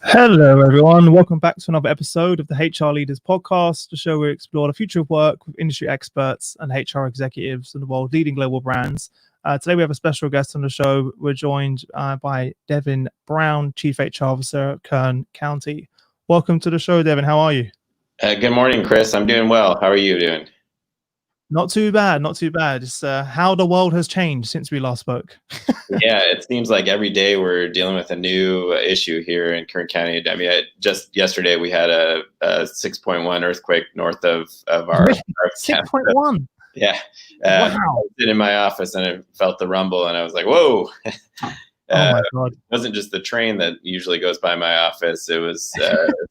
Hello, everyone. Welcome back to another episode of the HR Leaders Podcast, the show where we explore the future of work with industry experts and HR executives in the world leading global brands. Today, we have a special guest on the show. We're joined by Devin Brown, Chief HR Officer at Kern County. Welcome to the show, Devin. How are you? Good morning, Chris. I'm doing well. How are you doing? Not too bad. Not too bad. It's how the world has changed since we last spoke. Yeah, it seems like every day we're dealing with a new issue here in Kern County. I mean, just yesterday we had a 6.1 earthquake north of our 6.1. Yeah. Wow. I was in my office and I felt the rumble and I was like, whoa. Oh my God. It wasn't just the train that usually goes by my office. It was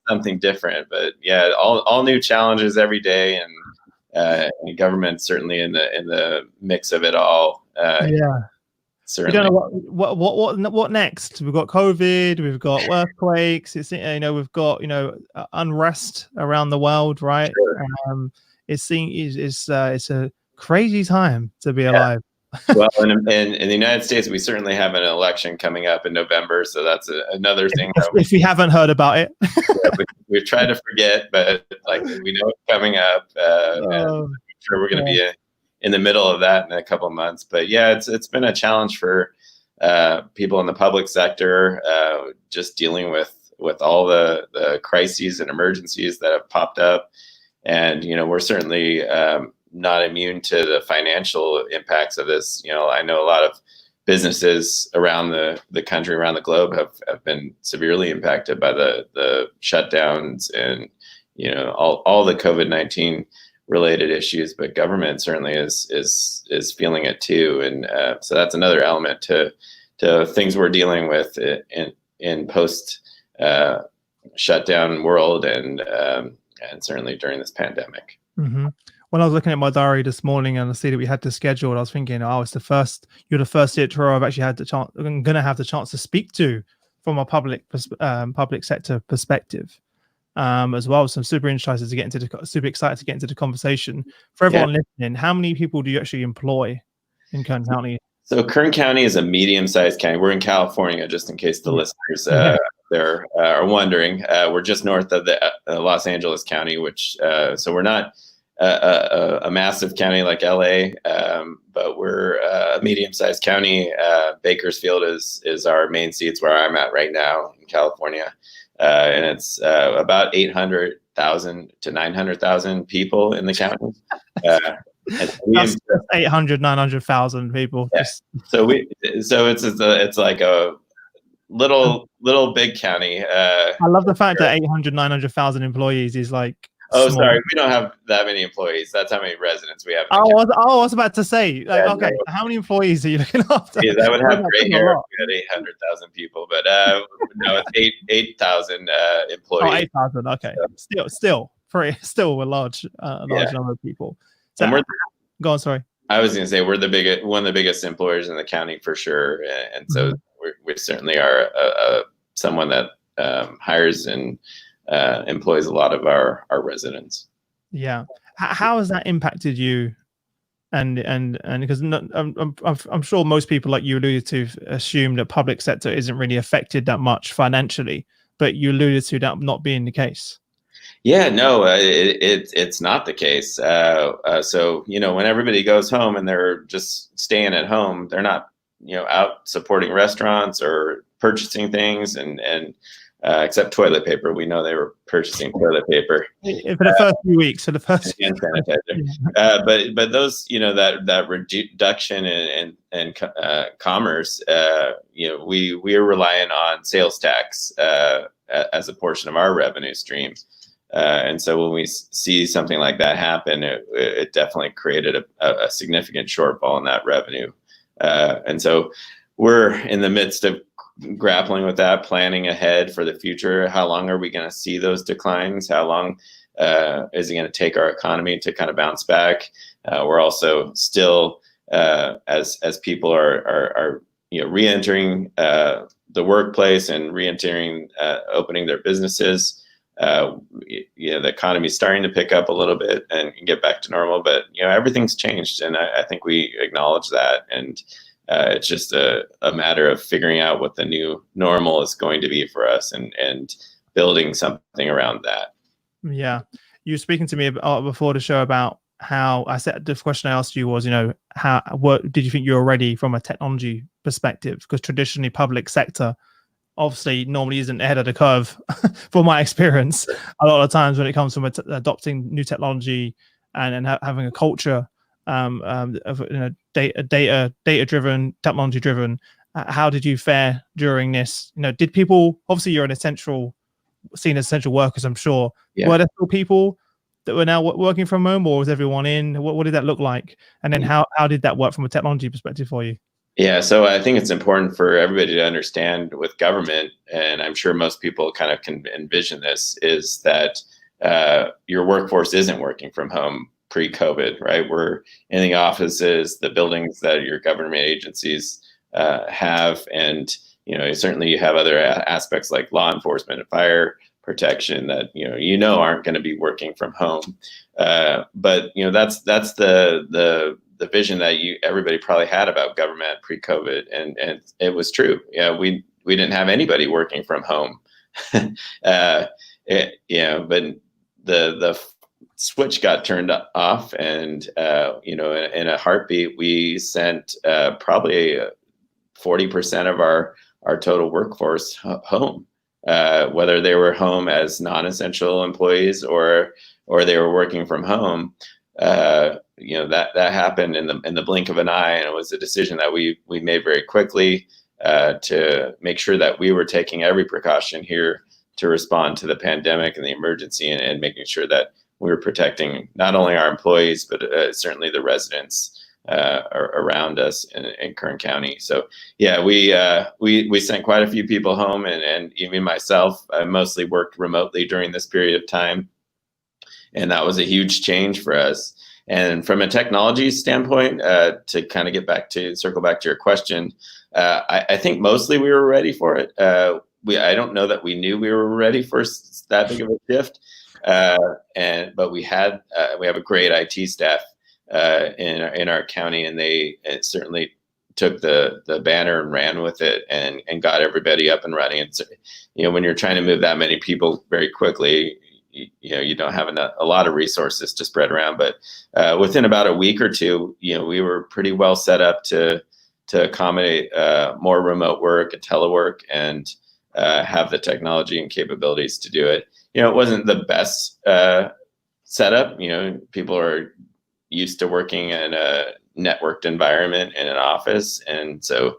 something different. But yeah, all new challenges every day, and government certainly in the mix of it all. Yeah. Certainly. We don't know what next. We've got COVID, we've got earthquakes. It's we've got unrest around the world, right? Sure. It's a crazy time to be alive. Well, in the United States, we certainly have an election coming up in November, so that's another thing. If we haven't heard about it, we've tried to forget, but we know it's coming up. And I'm sure we're going to be in the middle of that in a couple of months. But yeah, it's been a challenge for people in the public sector, just dealing with all the crises and emergencies that have popped up, and we're certainly not immune to the financial impacts of this. I know a lot of businesses around the country, around the globe have been severely impacted by the shutdowns and, all the COVID-19 related issues, but government certainly is feeling it too. And so that's another element to things we're dealing with in post shutdown world and certainly during this pandemic. Mm-hmm. When I was looking at my diary this morning and I see that we had this scheduled, I was thinking, you're the first CHRO I've actually had I'm going to have the chance to speak to from a public sector perspective, as well. So I'm super excited to get into the conversation. For everyone listening, how many people do you actually employ in Kern County? So Kern County is a medium-sized county. We're in California, just in case the listeners there are wondering. We're just north of the Los Angeles County, which so we're not a massive county like LA, but we're a medium-sized county. Bakersfield is our main seat. It's where I'm at right now in California, and it's about 800,000 to 900,000 people in the county. That's 800, 900,000 people. Yeah. So it's like a little big county. I love the fact that 800, 900,000 employees is like. Oh, small. Sorry, we don't have that many employees. That's how many residents we have. I was about to say, okay, how many employees are you looking after? Yeah, that would have gray hair. We had 800,000 people, but no, it's 8,000 employees. Oh, 8,000. Okay, still a large number of people. So, go on. Sorry, I was going to say we're one of the biggest employers in the county for sure, and so we certainly are someone that hires and employs a lot of our residents. Yeah. How has that impacted you? And because I'm sure most people, like you alluded to, assume that public sector isn't really affected that much financially, but you alluded to that not being the case. Yeah, no, it's not the case. So, when everybody goes home and they're just staying at home, they're not, out supporting restaurants or purchasing things and except toilet paper. We know they were purchasing toilet paper for the first few weeks. For the first hand sanitizer. But those, that reduction in commerce, we are relying on sales tax as a portion of our revenue stream. And so when we see something like that happen, it definitely created a significant shortfall in that revenue. And so we're in the midst of grappling with that, planning ahead for the future. How long are we going to see those declines? How long is it going to take our economy to kind of bounce back? We're also still, as people are re-entering the workplace and re-entering, opening their businesses. The economy is starting to pick up a little bit and get back to normal, but everything's changed, and I think we acknowledge that. And It's just a matter of figuring out what the new normal is going to be for us and building something around that. Yeah. You were speaking to me before the show about how I said the question I asked you was, what did you think you were ready from a technology perspective? Because traditionally public sector obviously normally isn't ahead of the curve from my experience a lot of times when it comes from adopting new technology and having a culture of data driven, technology driven. How did you fare during this? Did people, obviously you're seen as essential workers, I'm sure. Yeah. Were there still people that were now working from home, or was everyone in? What did that look like? And then how did that work from a technology perspective for you? Yeah, so I think it's important for everybody to understand with government, and I'm sure most people kind of can envision this, is that your workforce isn't working from home pre-COVID, right? We're in the offices, the buildings that your government agencies have, and certainly you have other aspects like law enforcement and fire protection that aren't going to be working from home. But that's the vision that everybody probably had about government pre-COVID, and it was true. Yeah, we didn't have anybody working from home. But the switch got turned off, and in a heartbeat, we sent probably 40% of our total workforce home, whether they were home as non-essential employees or they were working from home. That happened in the blink of an eye, and it was a decision that we made very quickly to make sure that we were taking every precaution here to respond to the pandemic and the emergency, and making sure that we were protecting not only our employees but certainly the residents around us in Kern County. So yeah, we sent quite a few people home, and even myself, I mostly worked remotely during this period of time. And that was a huge change for us. And from a technology standpoint, to kind of circle back to your question, I think mostly we were ready for it. I don't know that we knew we were ready for that big of a shift. But we have a great IT staff in our county, and they certainly took the banner and ran with it and got everybody up and running. And when you're trying to move that many people very quickly, you don't have a lot of resources to spread around, but within about a week or two, we were pretty well set up to accommodate more remote work and telework, and have the technology and capabilities to do it. It wasn't the best setup. People are used to working in a networked environment in an office, and so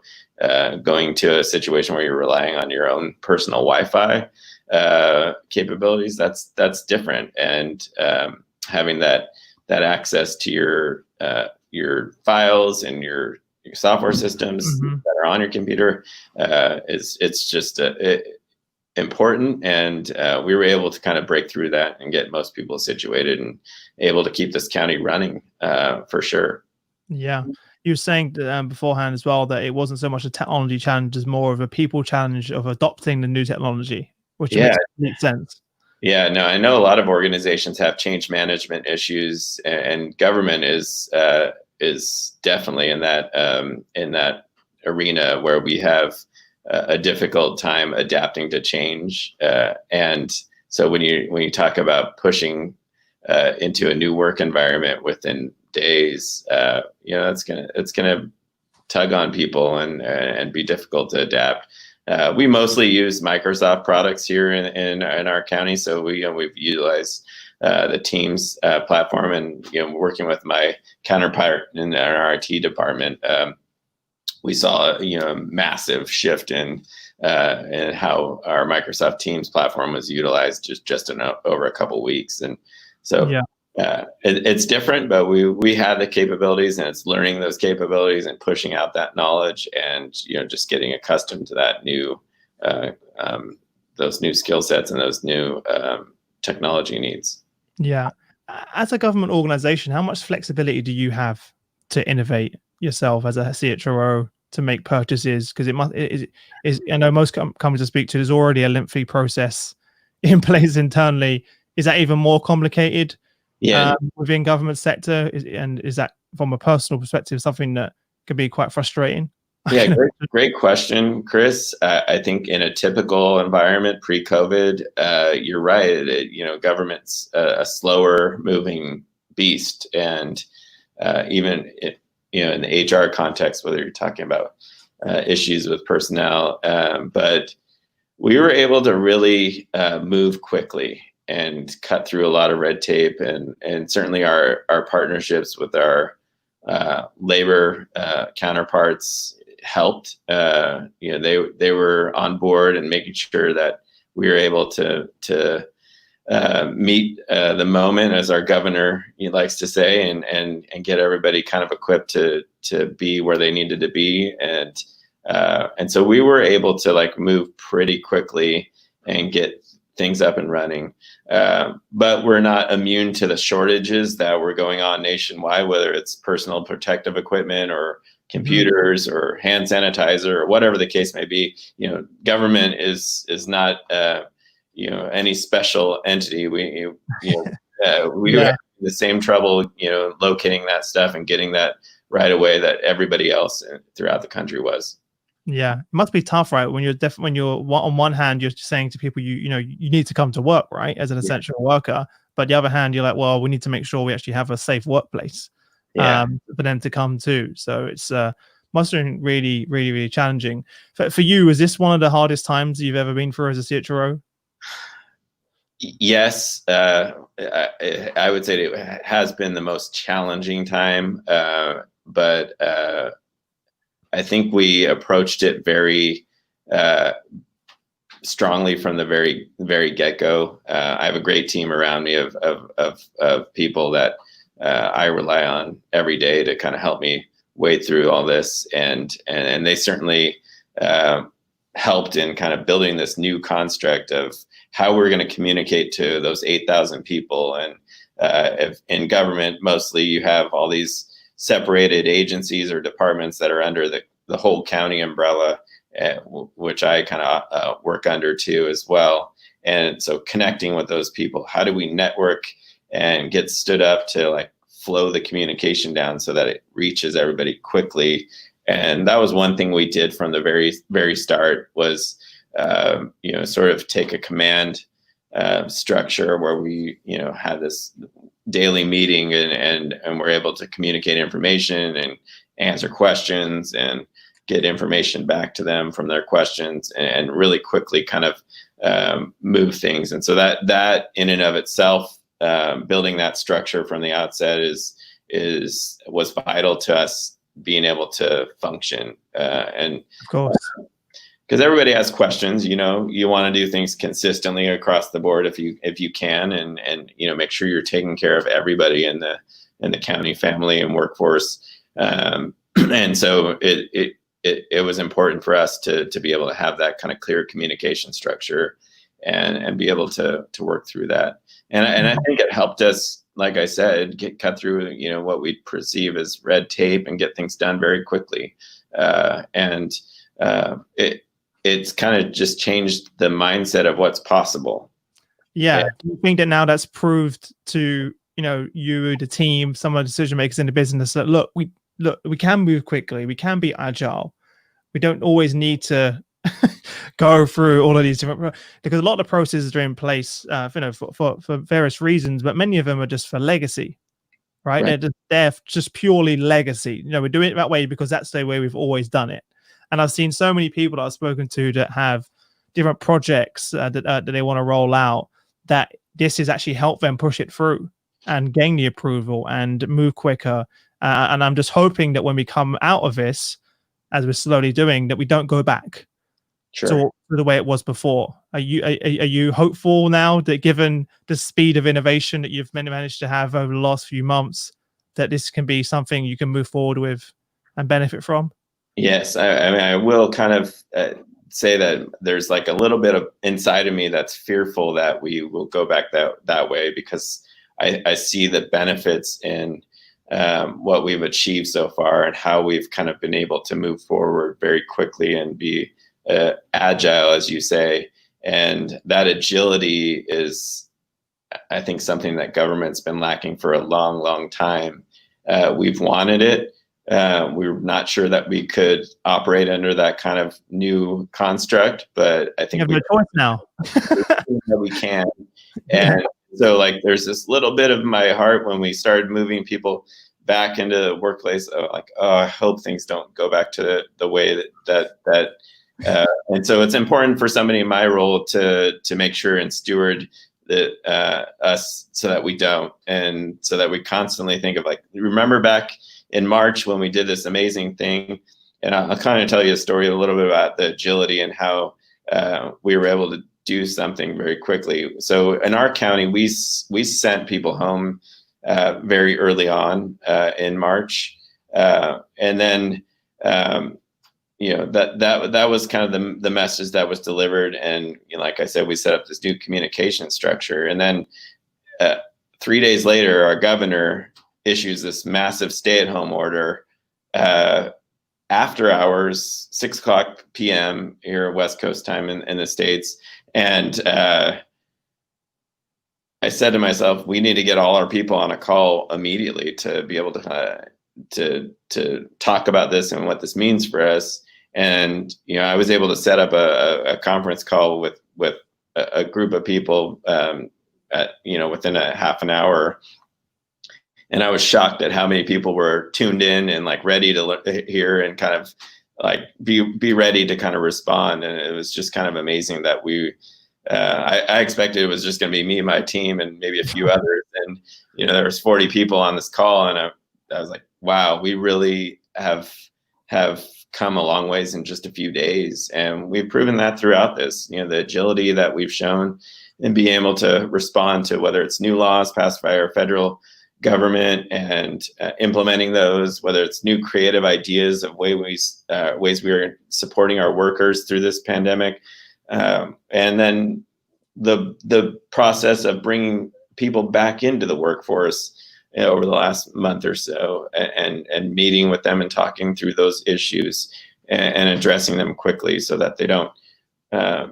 going to a situation where you're relying on your own personal Wi-Fi capabilities, that's different. And having that access to your files and your software systems that are on your computer it's just important. And we were able to kind of break through that and get most people situated and able to keep this county running for sure. Yeah. You were saying beforehand as well that it wasn't so much a technology challenge as more of a people challenge of adopting the new technology, which makes sense. Yeah, no, I know a lot of organizations have change management issues, and government is definitely in that arena where we have a difficult time adapting to change. And so when you talk about pushing into a new work environment within days, it's gonna tug on people and be difficult to adapt. We mostly use Microsoft products here in our county, so we've utilized the Teams platform, and working with my counterpart in our IT department, we saw a massive shift in how our Microsoft Teams platform was utilized just in over a couple weeks. And so it's different, but we have the capabilities, and it's learning those capabilities and pushing out that knowledge, and just getting accustomed to that new those new skill sets and those new technology needs. Yeah. As a government organization, how much flexibility do you have to innovate yourself as a CHRO to make purchases? Because I know most companies I speak to, there's already a lengthy process in place internally. Is that even more complicated within government sector? Is that, from a personal perspective, something that can be quite frustrating? Yeah, great question, Chris. I think in a typical environment pre-COVID, you're right. Government's a slower moving beast, and even in the HR context, whether you're talking about issues with personnel, but we were able to really move quickly and cut through a lot of red tape, and certainly our partnerships with our labor counterparts helped. They were on board and making sure that we were able to meet the moment, as our governor he likes to say, and get everybody kind of equipped to be where they needed to be, and so we were able to move pretty quickly and get things up and running. But we're not immune to the shortages that were going on nationwide, whether it's personal protective equipment or computers or hand sanitizer or whatever the case may be. Government is not any special entity. We were having the same trouble locating that stuff and getting that right away that everybody else throughout the country was. Yeah, it must be tough, right? When you're on one hand, you're saying to people, you need to come to work, right, as an essential worker. But the other hand, you're like, well, we need to make sure we actually have a safe workplace for them to come to. So it's must have been really, really, really challenging. For you, is this one of the hardest times you've ever been through as a CHRO? Yes, I would say it has been the most challenging time, but I think we approached it very strongly from the very get-go. I have a great team around me of people that I rely on every day to kind of help me wade through all this, and they certainly helped in kind of building this new construct of how we're going to communicate to those 8,000 people. And if in government, mostly you have all these separated agencies or departments that are under the whole county umbrella, which I kind of work under too as well. And so connecting with those people, how do we network and get stood up to flow the communication down so that it reaches everybody quickly? And that was one thing we did from the very, very start was, sort of take a command structure where we, had this daily meeting and we're able to communicate information and answer questions and get information back to them from their questions and really quickly kind of move things. And so that in and of itself, building that structure from the outset was vital to us being able to function. And of course, because everybody has questions, you want to do things consistently across the board if you can, and make sure you're taking care of everybody in the county family and workforce. And so it was important for us to be able to have that kind of clear communication structure and be able to work through that. And I think it helped us, like I said, cut through what we perceive as red tape and get things done very quickly. It's kind of just changed the mindset of what's possible. Yeah. Do you think that now that's proved to, you, the team, some of the decision makers in the business that we can move quickly, we can be agile. We don't always need to go through all of these different, because a lot of the processes are in place, for various reasons, but many of them are just for legacy, right? They're just purely legacy. We're doing it that way because that's the way we've always done it. And I've seen so many people that I've spoken to that have different projects that they want to roll out, that this has actually helped them push it through and gain the approval and move quicker. And I'm just hoping that when we come out of this, as we're slowly doing, that we don't go back to the way it was before. Are you hopeful now that, given the speed of innovation that you've managed to have over the last few months, that this can be something you can move forward with and benefit from? Yes, I will kind of say that there's a little bit of inside of me that's fearful that we will go back that way, because I see the benefits in what we've achieved so far and how we've kind of been able to move forward very quickly and be agile, as you say. And that agility is, I think, something that government's been lacking for a long, long time. We've wanted it. We were not sure that we could operate under that kind of new construct, but I think you have no choice now. that we can. And so like, there's this little bit of my heart when we started moving people back into the workplace. I hope things don't go back to the way that and so it's important for somebody in my role to make sure and steward us so that we don't, and so that we constantly think of like, remember back in March when we did this amazing thing. And I'll kind of tell you a story a little bit about the agility and how we were able to do something very quickly. So in our county, we sent people home very early on in March, and then that was kind of the message that was delivered. And like I said, we set up this new communication structure, and then 3 days later, our governor issues this massive stay-at-home order after hours, 6:00 p.m. here, West Coast time in the States. And I said to myself, we need to get all our people on a call immediately to be able to talk about this and what this means for us. And I was able to set up a conference call with a group of people within a half an hour. And I was shocked at how many people were tuned in and like ready to hear and kind of like be ready to kind of respond. And it was just kind of amazing that I expected it was just going to be me and my team and maybe a few others. And, there was 40 people on this call, and I was like, wow, we really have come a long ways in just a few days. And we've proven that throughout this, the agility that we've shown in being able to respond to whether it's new laws passed by our federal government and implementing those, whether it's new creative ideas of ways we are supporting our workers through this pandemic. And then the process of bringing people back into the workforce over the last month or so, and meeting with them and talking through those issues and addressing them quickly so that they don't, fester.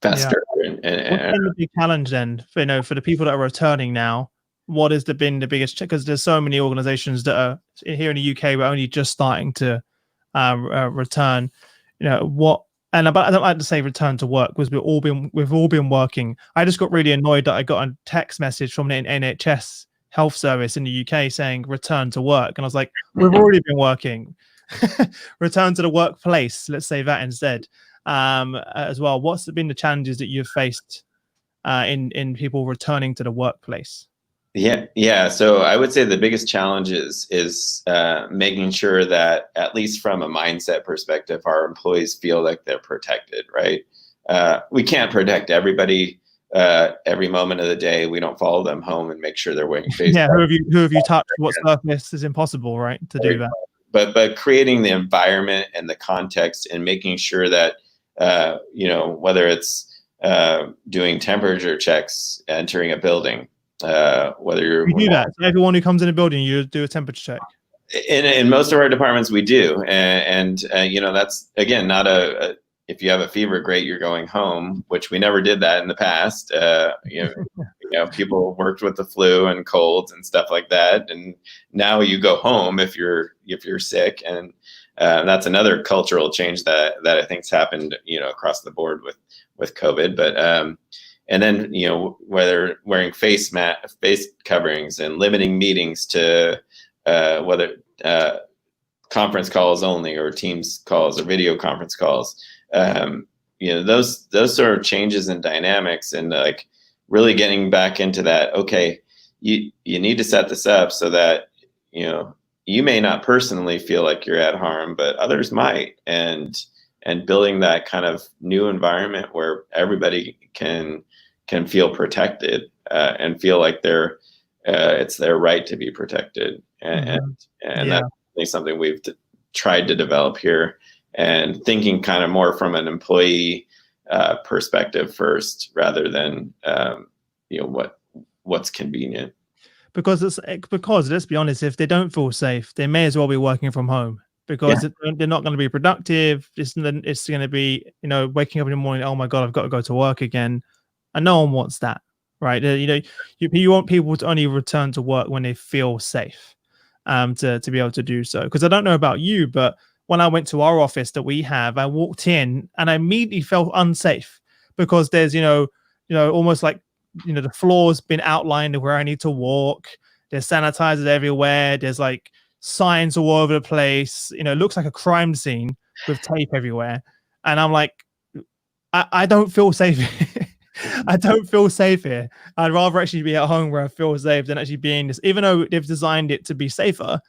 Yeah. What's been the big challenge then, for the people that are returning now? What has been the biggest? Because there's so many organizations that are here in the UK, we're only just starting to return. And I don't like to say return to work, because we've all been working. I just got really annoyed that I got a text message from the NHS health service in the UK saying return to work, and I was like, we've already been working. Return to the workplace. Let's say that instead. As well, what's been the challenges that you've faced in people returning to the workplace? Yeah. So I would say the biggest challenge is making sure that, at least from a mindset perspective, our employees feel like they're protected, right? We can't protect everybody every moment of the day. We don't follow them home and make sure they're wearing face. Yeah, who have you touched? What surface is impossible, right, to do that? But creating the environment and the context and making sure that whether it's doing temperature checks entering a building. Whether you do that, so everyone who comes in a building, you do a temperature check. In most of our departments, we do, and that's again not if you have a fever, great, you're going home, which we never did that in the past. People worked with the flu and colds and stuff like that, and now you go home if you're sick, and that's another cultural change that I think's happened across the board with COVID, but. And then, whether wearing face coverings and limiting meetings to whether conference calls only or Teams calls or video conference calls, those sort of changes in dynamics, and like really getting back into that. Okay, you need to set this up so that you may not personally feel like you're at harm, but others might, and building that kind of new environment where everybody can feel protected and feel like it's their right to be protected, and that's something we've tried to develop here, and thinking kind of more from an employee perspective first, rather than what's convenient. Because let's be honest, if they don't feel safe, they may as well be working from home, because they're not going to be productive. It's going to be waking up in the morning, oh my god, I've got to go to work again. And no one wants that, right? You want people to only return to work when they feel safe. to be able to do so. Because I don't know about you, but when I went to our office that we have, I walked in and I immediately felt unsafe because there's, almost like, the floor's been outlined of where I need to walk. There's sanitizers everywhere. There's like signs all over the place. It looks like a crime scene with tape everywhere. And I'm like, I don't feel safe. I don't feel safe here. I'd rather actually be at home where I feel safe than actually being this, even though they've designed it to be safer.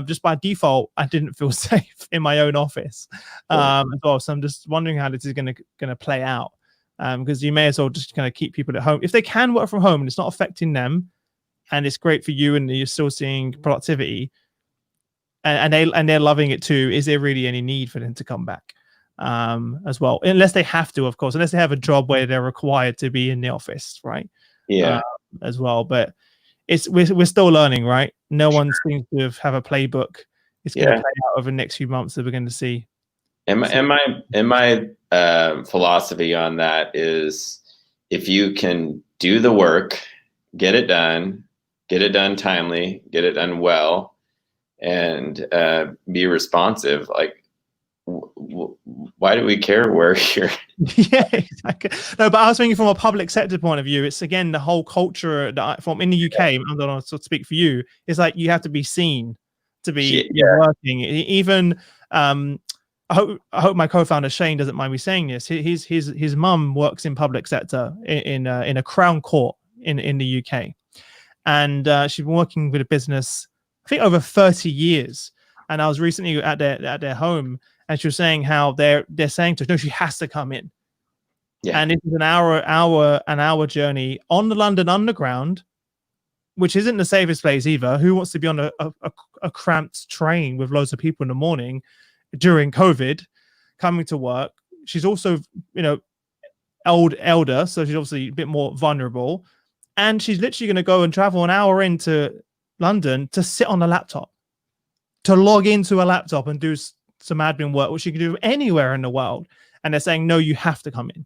Just by default, I didn't feel safe in my own office as well. So I'm just wondering how this is going to play out, because you may as well just kind of keep people at home if they can work from home and it's not affecting them, and it's great for you and you're still seeing productivity, and they're loving it too. Is there really any need for them to come back as well? Unless they have to, of course, unless they have a job where they're required to be in the office, right? Yeah, as well, but. We're still learning, right? No one seems to have a playbook. It's going to play out over the next few months that we're going to see. And my philosophy on that is, if you can do the work, get it done timely, get it done well, and be responsive. Like, why do we care where you're? Yeah, exactly. No, but I was thinking from a public sector point of view, it's again the whole culture that from in the UK. I'm going to speak for you. It's like you have to be seen to be working. Even I hope my co-founder Shane doesn't mind me saying this. His mum works in public sector in a Crown Court in the UK, and she's been working with a business I think over 30 years. And I was recently at their home. And she was saying how they're saying to her, no, she has to come in. Yeah. And it is an hour journey on the London Underground, which isn't the safest place either. Who wants to be on a cramped train with loads of people in the morning during COVID coming to work? She's also, elder, so she's obviously a bit more vulnerable. And she's literally going to go and travel an hour into London to sit on a laptop, to log into a laptop and do some admin work, which you can do anywhere in the world. And they're saying, no, you have to come in.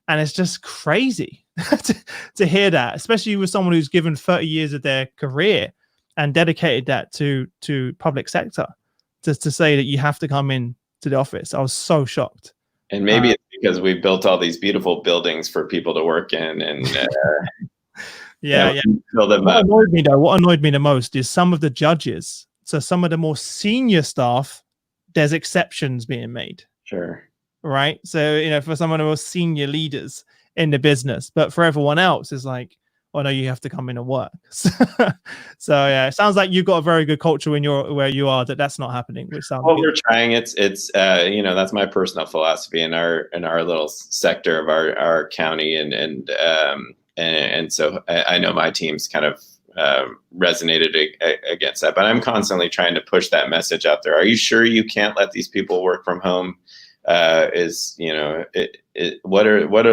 And it's just crazy to hear that, especially with someone who's given 30 years of their career and dedicated that to public sector, to say that you have to come in to the office. I was so shocked. And maybe it's because we built all these beautiful buildings for people to work in, and fill them up. What annoyed me the most is some of the judges. So some of the more senior staff, there's exceptions being made. Sure. Right. So, for some of the more senior leaders in the business, but for everyone else, it's like, well, no, you have to come in and work. So yeah, it sounds like you've got a very good culture where you are that's not happening. Which sounds good. We're trying. It's that's my personal philosophy in our little sector of our county, and so I know my team's kind of resonated against that, but I'm constantly trying to push that message out there. Are you sure you can't let these people work from home? What are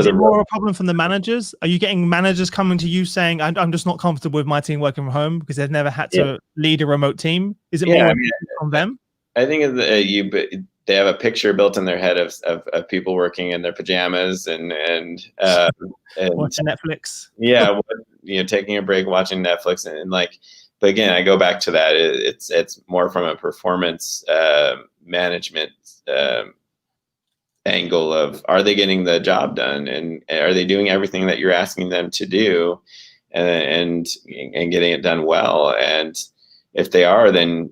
the more a problem from the managers? Are you getting managers coming to you saying, I'm just not comfortable with my team working from home because they've never had to lead a remote team? Is it more from them? I think they have a picture built in their head of people working in their pajamas and watching Netflix. Yeah, taking a break, watching Netflix, and but again, I go back to that. It's more from a performance management angle of, are they getting the job done, and are they doing everything that you're asking them to do, and getting it done well? And if they are, then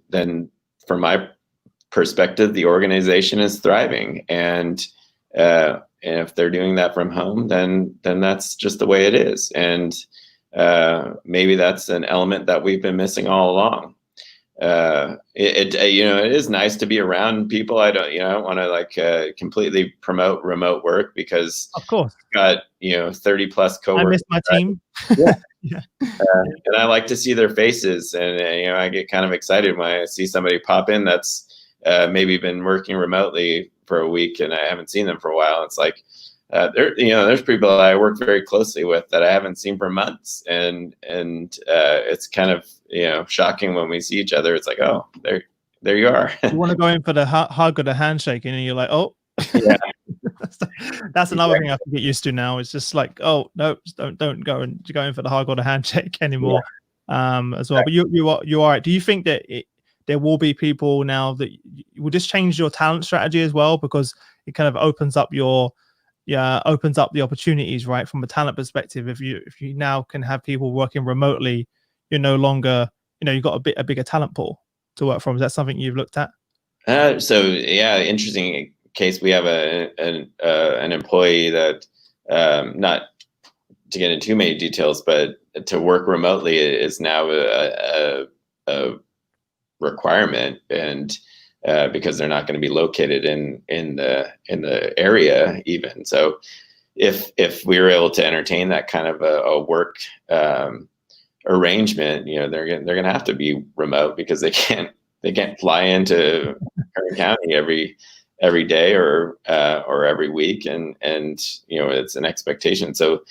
from my perspective, the organization is thriving, and if they're doing that from home, then that's just the way it is. And maybe that's an element that we've been missing all along. It is nice to be around people. I don't want to completely promote remote work, because of course I've got 30 plus coworkers. I miss my team. Yeah. And I like to see their faces, and I get kind of excited when I see somebody pop in that's maybe been working remotely for a week and I haven't seen them for a while. It's like there's people that I work very closely with that I haven't seen for months, and it's kind of shocking when we see each other. It's like, oh, there you are. You want to go in for the hug or the handshake, and you're like, oh, yeah. That's another thing I have to get used to now. It's just like, oh no, just don't go in for the hug or the handshake anymore. as well. But you are right. Do you think that there will be people now that will just change your talent strategy as well, because it kind of opens up the opportunities, right, from a talent perspective? If you now can have people working remotely, you're no longer, you've got a bigger talent pool to work from. Is that something you've looked at? So yeah, interesting case. We have an employee that, not to get into too many details, but to work remotely is now a requirement, and because they're not going to be located in the area even. So if we were able to entertain that kind of a work arrangement, they're going to have to be remote, because they can't fly into Kern County every day or every week, and it's an expectation. So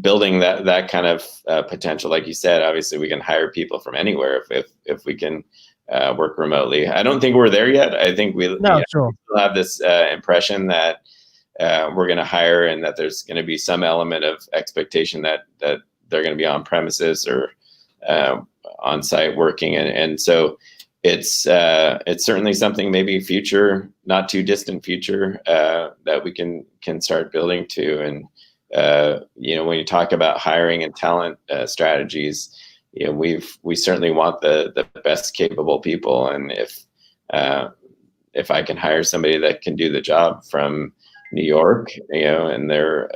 building that kind of potential, like you said, obviously we can hire people from anywhere if we can work remotely. I don't think we're there yet. I think we still have this impression that we're going to hire, and that there's going to be some element of expectation that they're going to be on premises or on site working, and so it's certainly something, maybe future, not too distant future, that we can start building to. And when you talk about hiring and talent strategies, we certainly want the best capable people, and if I can hire somebody that can do the job from New York, and they're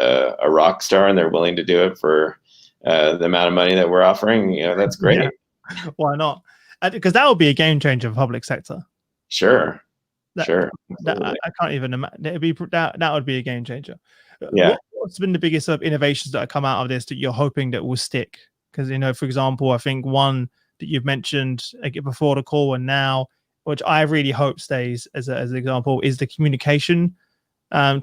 a rock star and they're willing to do it for the amount of money that we're offering, that's great. Yeah. Why not? Because that would be a game changer for public sector. Sure. I can't even imagine. That would be a game changer. Yeah. What's been the biggest sort of innovations that have come out of this that you're hoping that will stick? Because, for example, I think one that you've mentioned before the call and now, which I really hope stays as an example, is the communication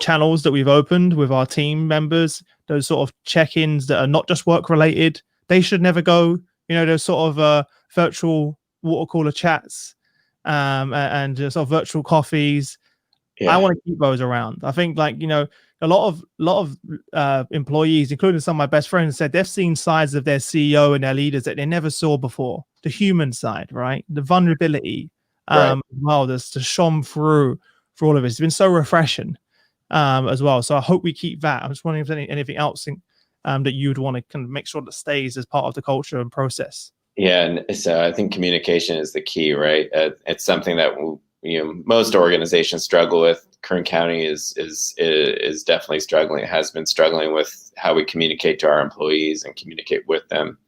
channels that we've opened with our team members. Those sort of check-ins that are not just work related. They should never go. Those sort of virtual water cooler chats and sort of virtual coffees. Yeah. I want to keep those around. I think, a lot of employees, including some of my best friends, said they've seen sides of their CEO and their leaders that they never saw before. The human side, right? The vulnerability, right. Well, that's to shone through for all of it. It's been so refreshing as well. So I hope we keep that. I'm just wondering if there's anything else that you'd want to kind of make sure that stays as part of the culture and process. Yeah, and so I think communication is the key, right? It's something that most organizations struggle with. Kern County is definitely struggling. It has been struggling with how we communicate to our employees and communicate with them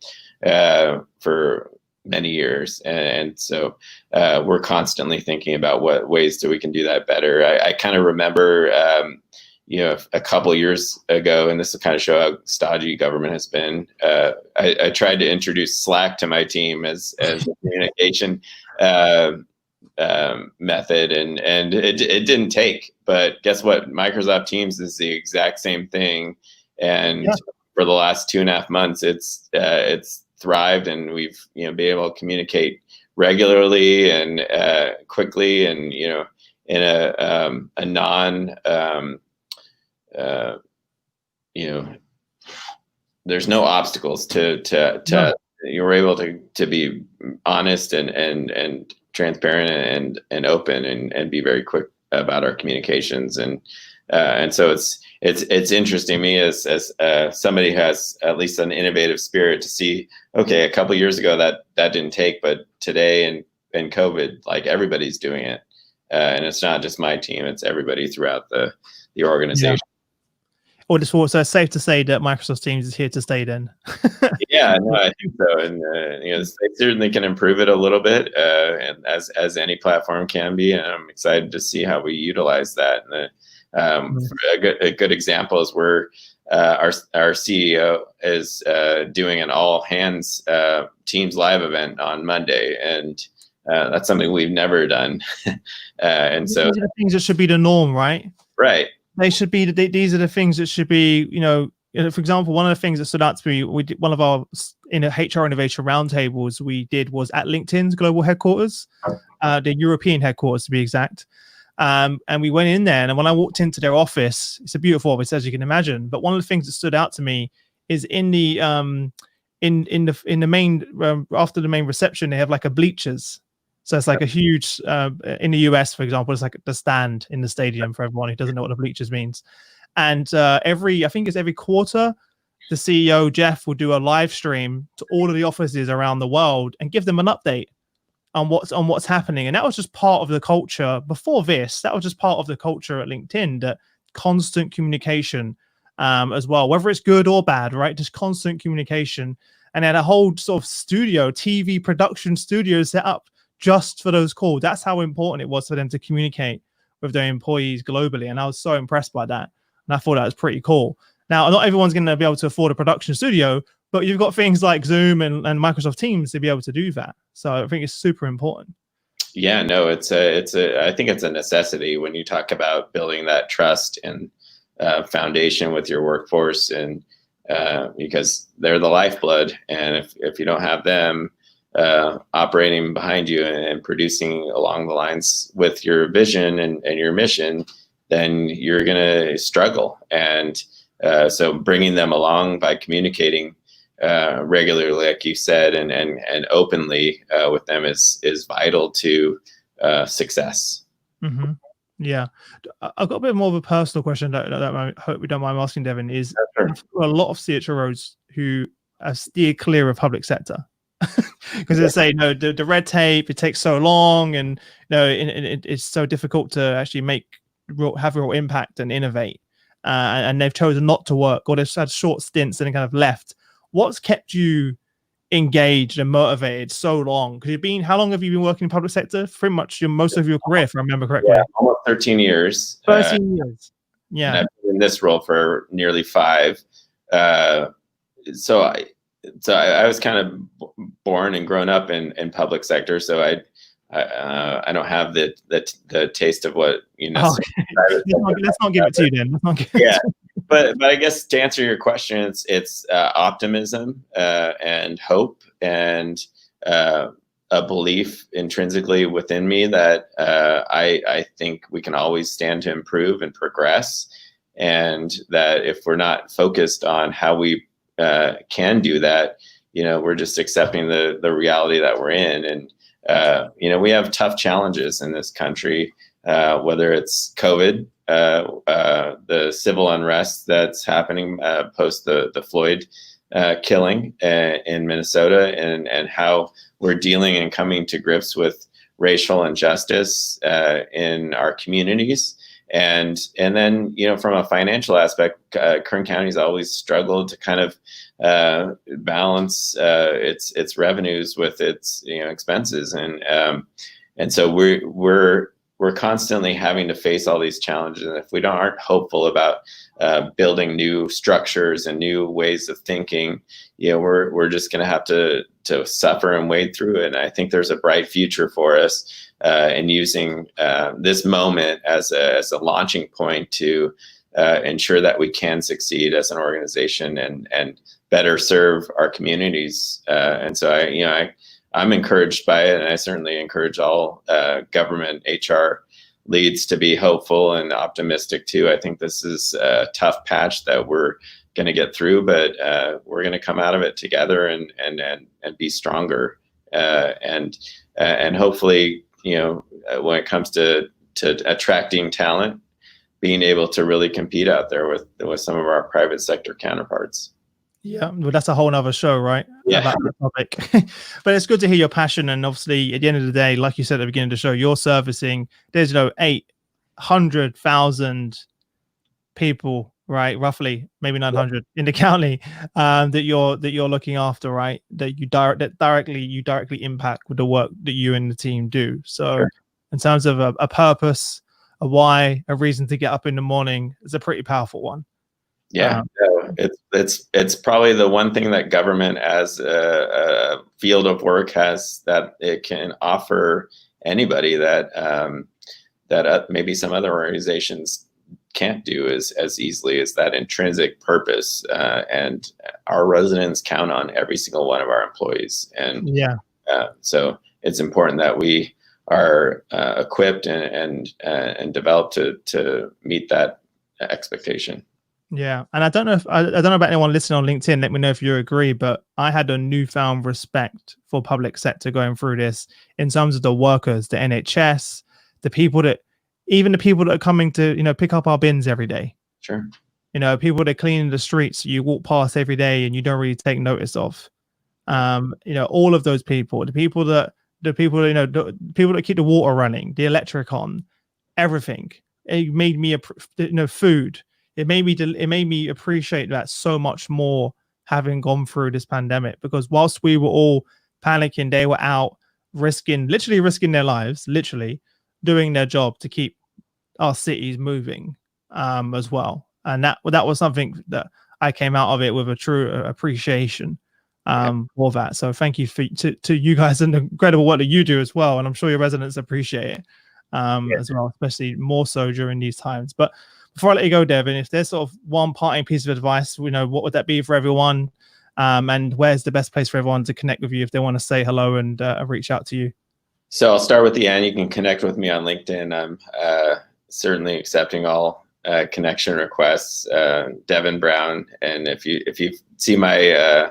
for many years, and so we're constantly thinking about what ways we can do that better. I kind of remember, a couple of years ago, and this will kind of show how stodgy government has been. I tried to introduce Slack to my team as a communication method, and it didn't take. But guess what? Microsoft Teams is the exact same thing, and for the last 2.5 months, it's thrived, and we've been able to communicate regularly and quickly, and in a non there's no obstacles to you were able to be honest and transparent and open and be very quick about our communications, and so it's interesting to me as somebody who has at least an innovative spirit to see, okay, a couple of years ago that didn't take, but today and COVID, everybody's doing it, and it's not just my team, it's everybody throughout the organization. Yeah. So it's safe to say that Microsoft Teams is here to stay then. Yeah, no, I think so. And they certainly can improve it a little bit, and as any platform can be. And I'm excited to see how we utilize that. And a good example is where our CEO is doing an all hands Teams live event on Monday, and that's something we've never done. And so these are the things that should be the norm, right? Right. They should be. These are the things that should be. For example, one of the things that stood out to me, we did one of our HR innovation roundtables we did was at LinkedIn's global headquarters, the European headquarters to be exact. And we went in there, and when I walked into their office, it's a beautiful office, as you can imagine. But one of the things that stood out to me is in the in the main after the main reception, they have like a bleachers. So it's like a huge in the US, for example, it's like the stand in the stadium for everyone who doesn't know what the bleachers means. And I think it's every quarter, the CEO Jeff will do a live stream to all of the offices around the world and give them an update on what's happening. And that was just part of the culture before this. That was just part of the culture at LinkedIn, that constant communication as well, whether it's good or bad, right? Just constant communication. And then a whole sort of studio, TV production studio set up just for those calls. That's how important it was for them to communicate with their employees globally. And I was so impressed by that. And I thought that was pretty cool. Now, not everyone's going to be able to afford a production studio, but you've got things like Zoom and Microsoft Teams to be able to do that. So I think it's super important. Yeah, no, I think it's a necessity when you talk about building that trust and foundation with your workforce, and because they're the lifeblood. And if you don't have them operating behind you and producing along the lines with your vision and your mission, then you're going to struggle. And so bringing them along by communicating regularly, like you said, and openly with them is vital to success. Mm-hmm. Yeah, I've got a bit more of a personal question that I hope we don't mind asking, Devin. Is Sure. a lot of CHROs who steer clear of public sector because they say no, the red tape, it takes so long, and it's so difficult to actually have real impact and innovate, and they've chosen not to work, or they've had short stints and kind of left. What's kept you engaged and motivated so long? Because how long have you been working in public sector? Pretty much most of your career, if I remember correctly. Yeah, almost 13 years. 13 years. Yeah. And I've been in this role for nearly 5. So I was kind of born and grown up in public sector. So I don't have the taste of what Okay. Let's not give it to you then. Yeah. But I guess to answer your question, it's optimism and hope and a belief intrinsically within me that I think we can always stand to improve and progress, and that if we're not focused on how we can do that, we're just accepting the reality that we're in. And we have tough challenges in this country, whether it's COVID, the civil unrest that's happening post the Floyd killing in Minnesota, and how we're dealing and coming to grips with racial injustice in our communities. And then, from a financial aspect, Kern County's always struggled to kind of balance its revenues with its expenses, and so we're constantly having to face all these challenges. And if we aren't hopeful about building new structures and new ways of thinking, we're just going to have to suffer and wade through it. And I think there's a bright future for us in using this moment as a launching point to ensure that we can succeed as an organization and better serve our communities. And so I'm encouraged by it, and I certainly encourage all government HR leads to be hopeful and optimistic too. I think this is a tough patch that we're going to get through, but we're going to come out of it together and be stronger. And hopefully, when it comes to attracting talent, being able to really compete out there with some of our private sector counterparts. Yeah, well, that's a whole nother show, right? Yeah. About the topic. But it's good to hear your passion. And obviously, at the end of the day, like you said at the beginning of the show, you're servicing, there's 800,000 people, right? Roughly, maybe 900 in the county that you're looking after, right? That you directly impact with the work that you and the team do. So, sure. In terms of a purpose, a why, a reason to get up in the morning, it's a pretty powerful one. Yeah, it's probably the one thing that government as a field of work has that it can offer anybody that maybe some other organizations can't do as easily as that intrinsic purpose. And our residents count on every single one of our employees. And so it's important that we are equipped and developed to meet that expectation. Yeah, and I don't know if I don't know about anyone listening on LinkedIn. Let me know if you agree, but I had a newfound respect for public sector going through this in terms of the workers, the NHS, the people that, even the people that are coming to, pick up our bins every day. Sure. People that are cleaning the streets you walk past every day and you don't really take notice of. All of those people, the people that keep the water running, the electric on, everything. It made me, food. It made me appreciate that so much more, having gone through this pandemic, because whilst we were all panicking, they were out literally risking their lives, literally doing their job to keep our cities moving, as well. And that was something that I came out of it with a true appreciation for that. So thank you to you guys, and the incredible work that you do as well. And I'm sure your residents appreciate it as well, especially more so during these times. But before I let you go, Devin, if there's sort of one parting piece of advice, what would that be for everyone? And where's the best place for everyone to connect with you if they want to say hello and reach out to you? So I'll start with the end. You can connect with me on LinkedIn. I'm certainly accepting all connection requests. Devin Brown, and if you see my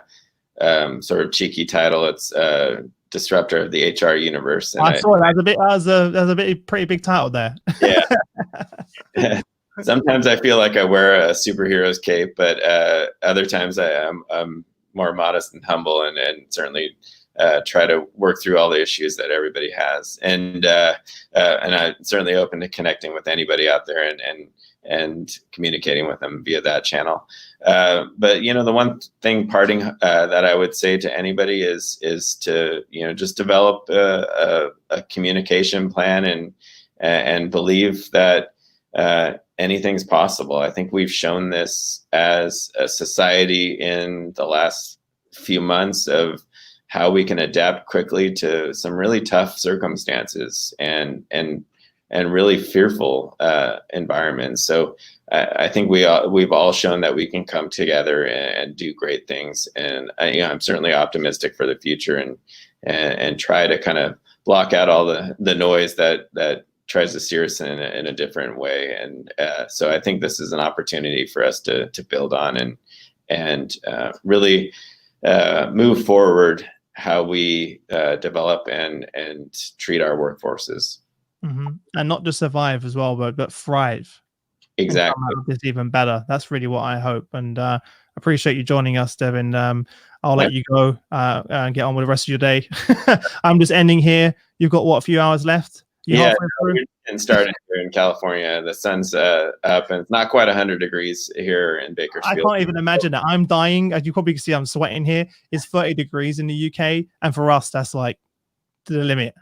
sort of cheeky title, it's disruptor of the HR universe. And I saw that. There's a pretty big title there. Yeah. Sometimes I feel like I wear a superhero's cape, but other times I'm more modest and humble, and certainly try to work through all the issues that everybody has. And I'm certainly open to connecting with anybody out there and communicating with them via that channel. But the one thing parting that I would say to anybody is to just develop a communication plan and believe that anything's possible. I think we've shown this as a society in the last few months of how we can adapt quickly to some really tough circumstances and really fearful environments. So I think we've all shown that we can come together and do great things. And I'm certainly optimistic for the future and try to kind of block out all the noise that tries to steer us in a different way. And so I think this is an opportunity for us to build on and really move forward how we develop and treat our workforces. Mm-hmm. And not just survive as well, but thrive. Exactly. It's even better. That's really what I hope. And appreciate you joining us, Devin. I'll let you go and get on with the rest of your day. I'm just ending here. You've got a few hours left? And started here in California. The sun's up, and it's not quite 100 degrees here in Bakersfield. I can't even imagine that. I'm dying. As you probably can see, I'm sweating here. It's 30 degrees in the UK, and for us, that's like the limit.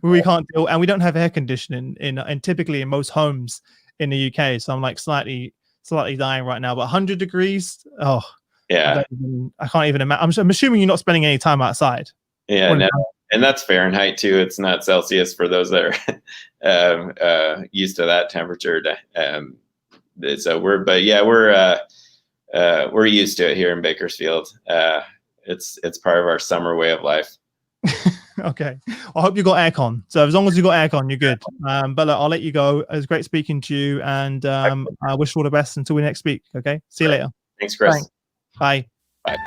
We can't deal, and we don't have air conditioning in typically in most homes in the UK. So I'm like slightly dying right now. But 100 degrees, oh yeah, I can't even imagine. I'm assuming you're not spending any time outside. Yeah, no. And that's Fahrenheit too. It's not Celsius for those that are used to that temperature. So we're used to it here in Bakersfield. It's part of our summer way of life. Okay. I hope you got aircon. So as long as you got aircon, you're good. But look, I'll let you go. It was great speaking to you, and I wish you all the best until we next speak. Okay. See you later. Thanks, Chris. Bye. Bye.